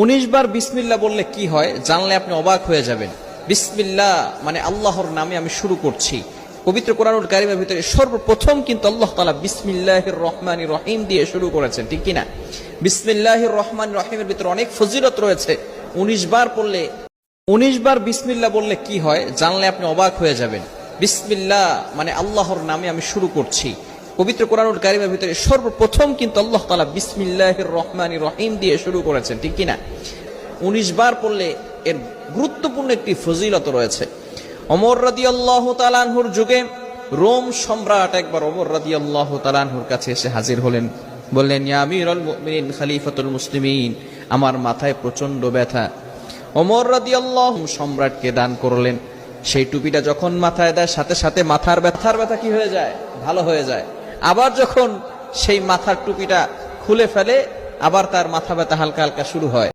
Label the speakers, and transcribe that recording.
Speaker 1: 19 বার বিসমিল্লাহ বললে কি হয় জানলে আপনি অবাক হয়ে যাবেন। বিসমিল্লাহ মানে আল্লাহর নামে আমি শুরু করছি। পবিত্র কোরআনুল কারীমের ভিতরে সর্বপ্রথম কিন্তু আল্লাহ তাআলা বিসমিল্লাহির রহমানির রহিম দিয়ে শুরু করেছেন, ঠিক কি না? বিসমিল্লাহির রহমানির রহিমের ভিতরে অনেক ফজিলত রয়েছে। 19 বার বিসমিল্লাহ বললে কি হয় জানলে আপনি অবাক হয়ে যাবেন। বিসমিল্লাহ মানে আল্লাহর নামে আমি শুরু করছি। পবিত্র কোরআনুল কারীমের ভিতরে সর্বপ্রথম কিন্তু আল্লাহ তাআলা বিসমিল্লাহির রহমানির রহিম দিয়ে শুরু করেছেন, ঠিক কি না? 19 বার পড়লে এর গুরুত্বপূর্ণ একটি ফজিলত রয়েছে। ওমর রাদিয়াল্লাহু তাআলা আনহুর যুগে রোম সম্রাট একবার ওমর রাদিয়াল্লাহু তাআলা আনহুর কাছে এসে হাজির হলেন। বললেন, ইয়া আমিরুল মুমিনিন খলিফাতুল মুসলিমিন, আমার মাথায় প্রচন্ড ব্যথা। ওমর রাদিয়াল্লাহু সম্রাটকে দান করলেন। সেই টুপিটা যখন মাথায় দেয় সাথে সাথে মাথার ব্যথা কি হয়ে যায়? ভালো হয়ে যায়। আবার যখন সেই মাথার টুপিটা খুলে ফেলে আবার তার মাথা ব্যথা হালকা হালকা শুরু হয়।